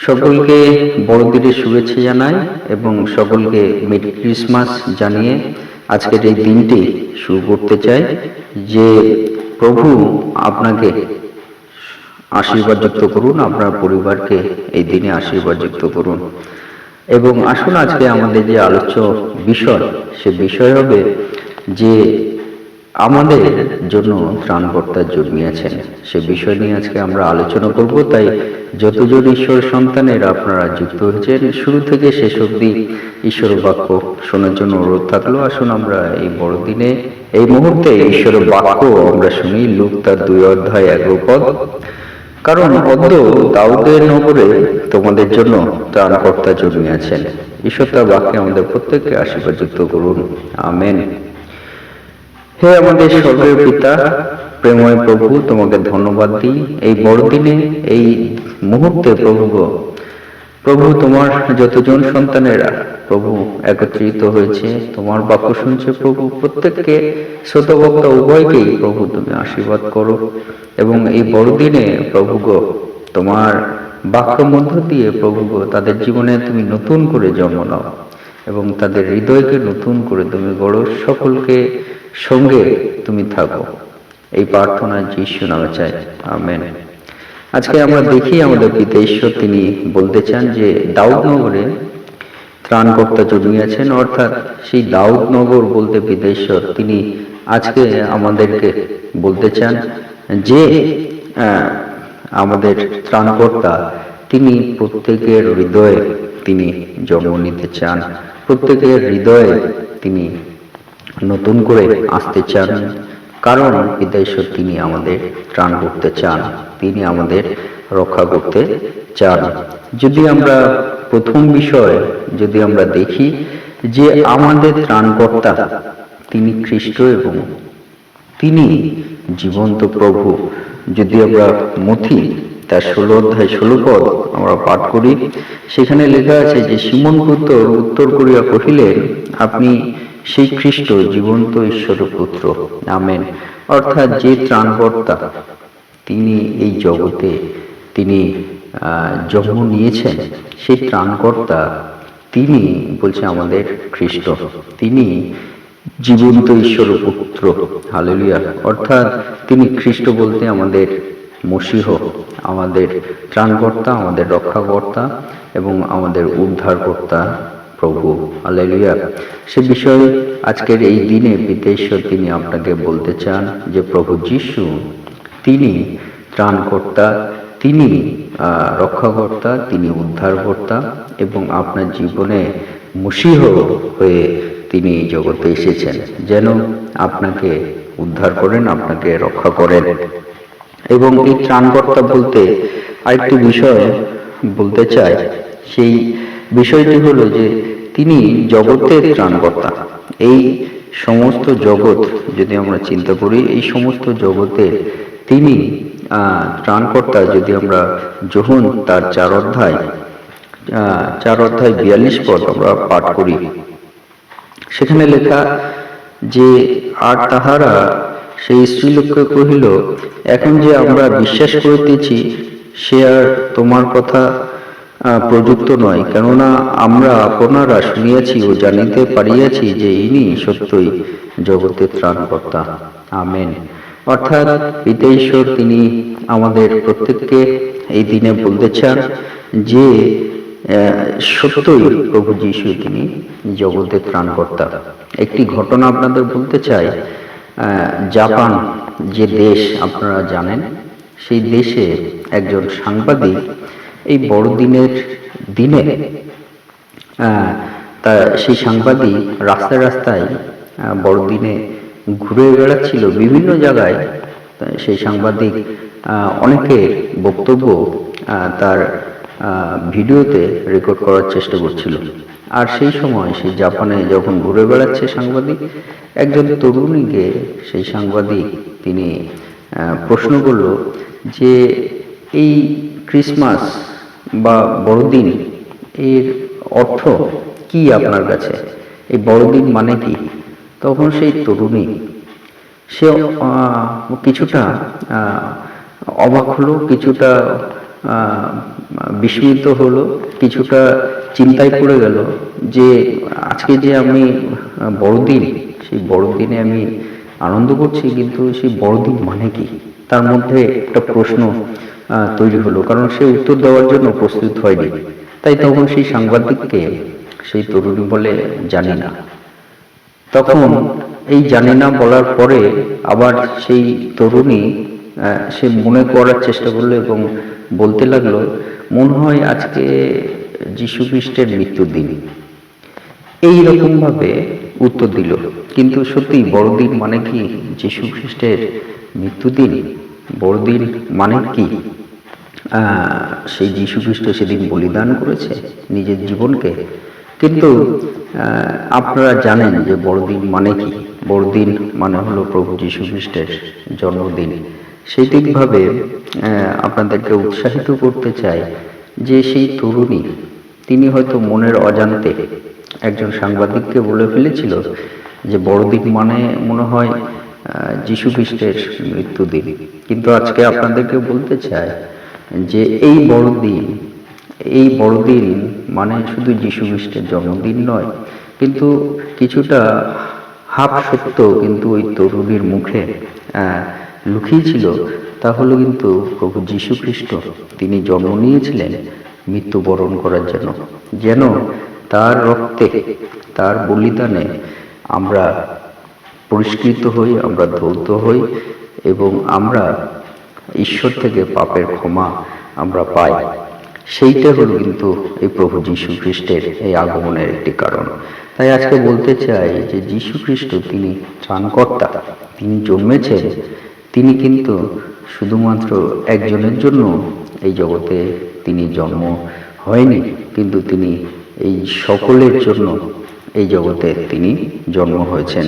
সকলকে বড়দিনের শুভেচ্ছা জানাই এবং সকলকে মেরি ক্রিসমাস জানিয়ে আজকের এই দিনটি শুরু করতে চাই। যে প্রভু আপনাকে আশীর্বাদযুক্ত করুন, আপনার পরিবারকে এই দিনে আশীর্বাদযুক্ত করুন। এবং আসুন আজকে আমাদের যে আলোচ্য বিষয়, সে বিষয় হবে যে আমাদের জন্য ত্রাণকর্তা জন্মিয়েছেন। সে বিষয় নিয়ে আজকে আমরা আলোচনা করব। তাই যতজন ঈশ্বর সন্তানের আপনারা যুক্ত হয়েছেন, শুরু থেকে শেষ অবধি ঈশ্বর বাক্য শোনার জন্য অনুরোধ থাকলো। আসুন আমরা এই বড়দিনে এই মুহূর্তে ঈশ্বরের বাক্য আমরা শুনি। লূক তার 2:11 কারণ অদ্য দাউদের নগরে তোমাদের জন্য ত্রাণকর্তা জন্মিয়েছেন। ঈশ্বর তার বাক্যে আমাদের প্রত্যেককে আশীর্বাদযুক্ত করুন, আমেন। হে আমাদের স্বর্গের পিতা, প্রেমময় প্রভু, তোমাকে ধন্যবাদ দিই এই বড়দিনে, এই মুহূর্তে। প্রভু তোমার যতজন সন্তানেরা প্রভু একত্রিত হয়েছে, তোমার বাক্য শুনছে প্রভু, প্রত্যেককে শ্রোতা বক্তা উভয়কেই প্রভু তুমি আশীর্বাদ করো। এবং এই বড়দিনে প্রভু গো, তোমার বাক্য মধ্য দিয়ে প্রভু গো তাদের জীবনে তুমি নতুন করে জন্ম নাও এবং তাদের হৃদয়কে নতুন করে তুমি গড়ো। সকলকে সঙ্গে তুমি থাকো, এই প্রার্থনা যিশু নামে চাই, আমেন। আজকে আমরা দেখি আমাদের পিতা ঈশ্বর তিনি বলতে চান যে দাউদ নগরে ত্রাণকর্তা জন্মিয়েছেন। অর্থাৎ সেই দাউদ নগর বলতে পিতা ঈশ্বর তিনি আজকে আমাদেরকে বলতে চান যে আমাদের ত্রাণকর্তা তিনি প্রত্যেকের হৃদয়ে তিনি জন্ম নিতে চান, প্রত্যেকের হৃদয়ে তিনি নতুন করে আসতে চান। কারণ পিতা ঈশ্বর তিনি আমাদের ত্রাণ করতে চান, তিনি আমাদের রক্ষা করতে চান। যদি আমরা প্রথম বিষয় যদি আমরা দেখি যে আমাদের ত্রাণকর্তা তিনি খ্রিস্ট এবং তিনি জীবন্ত প্রভু। যদি আমরা মথি তার 16 অধ্যায় 16 পদ আমরা পাঠ করি, সেখানে লেখা আছে যে সিমন পুত্র উত্তর করিয়া কহিলেন, আপনি সেই খ্রিস্ট জীবন্ত ঈশ্বরের পুত্র, আমেন। অর্থাৎ যে ত্রাণকর্তা তিনি এই জগতে তিনি জন্ম নিয়েছেন, সেই ত্রাণকর্তা তিনি বলছে আমাদের খ্রিস্ট, তিনি জীবন্ত ঈশ্বরের পুত্র, হালেলুয়া। অর্থাৎ তিনি খ্রিস্ট বলতে আমাদের মসীহ, আমাদের ত্রাণকর্তা, আমাদের রক্ষাকর্তা এবং আমাদের উদ্ধারকর্তা প্রভু, হালেলুয়া। সে বিষয়ে আজকের এই দিনে পিতা ঈশ্বর তিনি আপনাকে বলতে চান যে প্রভু যিশু তিনি ত্রাণকর্তা, তিনি রক্ষাকর্তা, তিনি উদ্ধারকর্তা এবং আপনার জীবনে মসীহ হয়ে তিনি এই জগতে এসেছেন যেন আপনাকে উদ্ধার করেন, আপনাকে রক্ষা করেন। এবং এই ত্রাণকর্তা বলতে আরেকটি বিষয় বলতে চাই, সেই বিষয়টি হলো যে তিনি জগতের ত্রাণকর্তা। এই সমস্ত জগৎ যদি আমরা চিন্তা করি, এই সমস্ত জগতে তিনি ত্রাণকর্তা। যদি আমরা যোহন তার 4:42 পদ আমরা পাঠ করি, সেখানে লেখা যে আর তাহারা সেই স্ত্রীলোককে কহিল, এখন যে আমরা বিশ্বাস করিতেছি সে আর তোমার কথা প্রযুক্ত নয়, কেননা আমরা আপনারা শুনিয়াছি ও জানিতে পারিয়াছি যে ইনি সত্যই জগতের ত্রাণকর্তা, আমেন। অর্থাৎ পিতা ঈশ্বর তিনি আমাদের প্রত্যেককে এই দিনে বলতে চান যে সত্যই প্রভু যিশু তিনি জগতের ত্রাণকর্তা। একটি ঘটনা আপনাদের বলতে চাই। জাপান যে দেশ আপনারা জানেন, সেই দেশে একজন সাংবাদিক এই বড়দিনের দিনে সেই সাংবাদিক রাস্তায় রাস্তায় বড়দিনে ঘুরে বেড়াচ্ছিল বিভিন্ন জায়গায়। সেই সাংবাদিক অনেকের বক্তব্য তার ভিডিওতে রেকর্ড করার চেষ্টা করছিল। আর সেই সময় সেই জাপানে যখন ঘুরে বেড়াচ্ছে সাংবাদিক, একজন তরুণীকে সেই সাংবাদিক তিনি প্রশ্ন করল যে এই ক্রিসমাস বা বড়দিন এর অর্থ কি আপনার কাছে, এই বড়দিন মানে কি? তখন সেই তরুণী সে কিছুটা অবাক হলো, কিছুটা বিস্মিত হলো, কিছুটা চিন্তায় পড়ে গেল যে আজকে যে আমি বড়দিন, সেই বড়দিনে আমি আনন্দ করছি, কিন্তু সেই বড়দিন মানে কি? তার মধ্যে একটা প্রশ্ন তৈরি হলো, কারণ সে উত্তর দেওয়ার জন্য প্রস্তুত হয়নি। তাই তখন সেই সাংবাদিককে সেই তরুণী বলে, জানি না। তখন এই জানি না বলার পরে আবার সেই তরুণী সে মনে করার চেষ্টা করলো এবং বলতে লাগলো, মনে হয় আজকে যীশু খ্রিস্টের মৃত্যুর দিন। এইরকম ভাবে উত্তর দিল। কিন্তু সত্যি বড়দিন মানে কি যীশু খ্রিস্টের মৃত্যুদিন? বড়দিন মানে কি সেই যীশু খ্রিস্ট সেদিন বলিদান করেছে নিজের জীবনকে। কিন্তু আপনারা জানেন যে বড়দিন মানে কি? বড়দিন মানে হলো প্রভু যীশু খ্রিস্টের জন্মদিন। সেইদিকভাবে আপনাদেরকে উৎসাহিত করতে চাই যে সেই তরুণী, তিনি হয়তো মনের অজান্তে একজন সাংবাদিককে বলে ফেলেছিল যে বড়দিন মানে মনে হয় যীশু খ্রিস্টের মৃত্যুদিন। কিন্তু আজকে আপনাদেরকে বলতে চাই যে এই বড়দিন মানে শুধু যীশু খ্রিস্টের জন্মদিন নয়, কিন্তু কিছুটা হাফ সত্য কিন্তু ওই তরুণীর মুখে লুকিয়ে ছিল। তা হলো কিন্তু প্রভু যীশু খ্রিস্ট তিনি জন্ম নিয়েছিলেন মৃত্যুবরণ করার জন্য, যেন তার রক্তে, তার বলিদানে আমরা পরিষ্কৃত হই, আমরা ধৌত হই এবং আমরা ঈশ্বর থেকে পাপের ক্ষমা আমরা পাই। সেইটা হলো কিন্তু এই প্রভু যীশু খ্রিস্টের এই আগমনের একটি কারণ। তাই আজকে বলতে চাই যে যীশু খ্রিস্ট তিনি ত্রাণকর্তা, তিনি জন্মেছেন, তিনি কিন্তু শুধুমাত্র একজনের জন্য এই জগতে তিনি জন্ম হয়নি, কিন্তু তিনি এই সকলের জন্য এই জগতে তিনি জন্ম হয়েছেন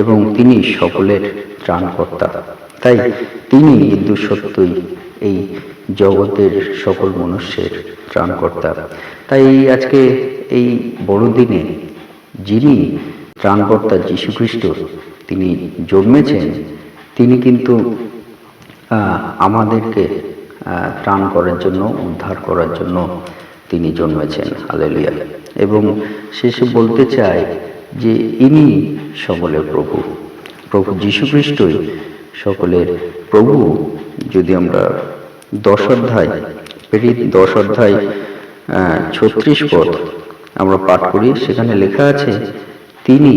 এবং তিনি সকলের ত্রাণকর্তা। তাই তিনি কিন্তু সত্যই এই জগতের সকল মনুষ্যের ত্রাণকর্তা। তাই আজকে এই বড়দিনে যিনি ত্রাণকর্তা যীশু খ্রিস্ট তিনি জন্মেছেন, তিনি কিন্তু আমাদেরকে ত্রাণ করার জন্য, উদ্ধার করার জন্য তিনি জন্মেছেন। হালেলুয়া। এবং শেষে বলতে চাই যে ইনি সকলের প্রভু, প্রভু যীশু খ্রিস্টই সকলের প্রভু। যদি আমরা 10 অধ্যায় 36 পদ আমরা পাঠ করি, সেখানে লেখা আছে, তিনি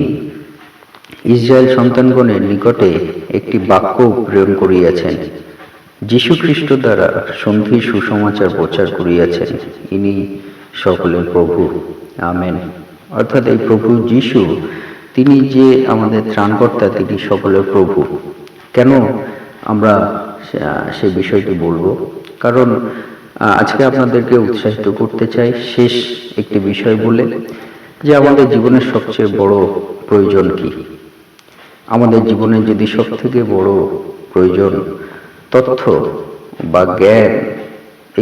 ইসরায়েল সন্তানগণের নিকটে একটি বাক্য প্রেরণ করিয়াছেন, যীশু খ্রিস্ট দ্বারা সন্ধির সুসমাচার প্রচার করিয়াছেন, ইনি সকলের প্রভু। আমেন। অর্থাৎ এই প্রভু যীশু তিনি যে আমাদের ত্রাণকর্তা, তিনি সকলের প্রভু। কেন আমরা সে বিষয়টি বলবো? কারণ আজকে আপনাদেরকে উৎসাহিত করতে চাই শেষ একটি বিষয় বলে, যে আমাদের জীবনের সবচেয়ে বড় প্রয়োজন কি? আমাদের জীবনে যদি সব থেকে বড় প্রয়োজন তথ্য বা জ্ঞান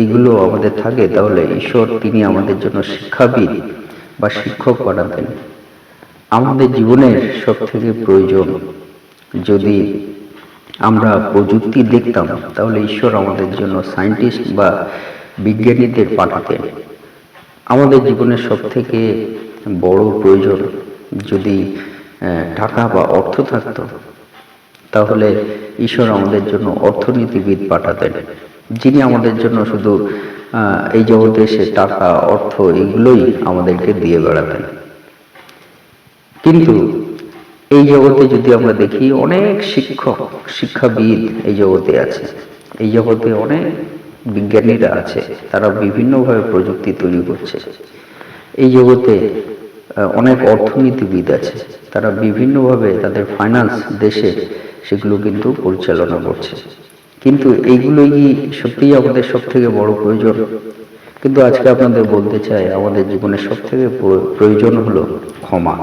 এইগুলো আমাদের থাকে, তাহলে ঈশ্বর তিনি আমাদের জন্য শিক্ষাবিদ বা শিক্ষক বানাতেন। আমাদের জীবনের সব থেকে প্রয়োজন যদি আমরা প্রযুক্তি দেখতাম, তাহলে ঈশ্বর আমাদের জন্য সায়েন্টিস্ট বা বিজ্ঞানীদের পাঠাতেন। আমাদের জীবনের সব থেকে বড় প্রয়োজন যদি টাকা বা অর্থ থাকত, তাহলে ঈশ্বর আমাদের জন্য অর্থনীতিবিদ পাঠাতেন, যিনি আমাদের জন্য শুধু এই জগতে এসে টাকা, অর্থ এগুলোই আমাদেরকে দিয়ে বেড়াতেন। কিন্তু এই জগতে যদি আমরা দেখি, অনেক শিক্ষক, শিক্ষাবিদ এই জগতে আছে, এই জগতে অনেক বিজ্ঞানীরা আছে, তারা বিভিন্নভাবে প্রযুক্তি তৈরি করছে। এই জগতে অনেক অর্থনীতিবিদ আছে, তারা বিভিন্নভাবে তাদের ফাইন্যান্স দেশে সেগুলো কিন্তু পরিচালনা করছে। কিন্তু এইগুলোই কি সত্যিই আমাদের সব থেকে বড় প্রয়োজন? কিন্তু আজকে আপনাদের বলতে চাই, আমাদের জীবনের সব থেকে প্রয়োজন হলো ক্ষমা,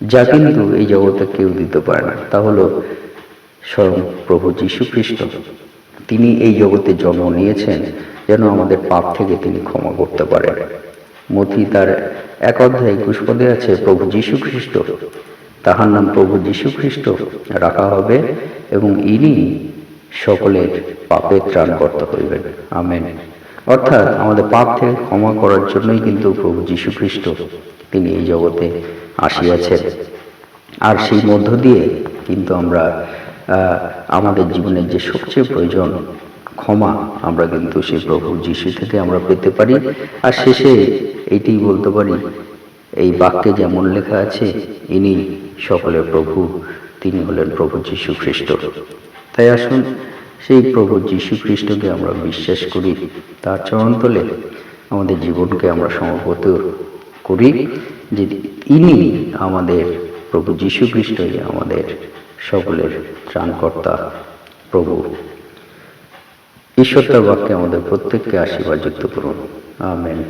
যা কিন্তু এই জগতে কেউ দিতে পারে না। তা হলো স্বয়ং প্রভু যীশু খ্রিস্ট। তিনি এই জগতে জন্ম নিয়েছেন যেন আমাদের পাপ থেকে তিনি ক্ষমা করতে পারেন। মথি তার 1 অধ্যায় 21 পদে আছে, প্রভু যীশু খ্রিস্ট, তাহার নাম প্রভু যীশু খ্রিস্ট রাখা হবে এবং ইনি সকলের পাপের ত্রাণকর্তা হইবেন। আমেন। অর্থাৎ আমাদের পাপ থেকে ক্ষমা করার জন্যই কিন্তু প্রভু যীশু খ্রিস্ট তিনি এই জগতে আসিয়াছেন। আর সেই মধ্য দিয়ে কিন্তু আমরা আমাদের জীবনের যে সবচেয়ে প্রয়োজন ক্ষমা, আমরা কিন্তু সেই প্রভু যীশু থেকে আমরা পেতে পারি। আর শেষে এইটি বলতে পারি, এই বাক্যে যেমন লেখা আছে, ইনি সকলের প্রভু, তিনি হলেন প্রভু যীশু খ্রিস্ট। তাই আসুন সেই প্রভু যীশু খ্রিস্টকে আমরা বিশ্বাস করি, তার চরণতলে আমাদের জীবনকে আমরা সমর্পিত করি, যে ইনি আমাদের প্রভু যীশু খ্রিস্টই আমাদের সকলের ত্রাণকর্তা প্রভু। ঈশ্বর তার বাক্যে আমাদের প্রত্যেককে আশীর্বাদ যুক্ত করুন। আমেন।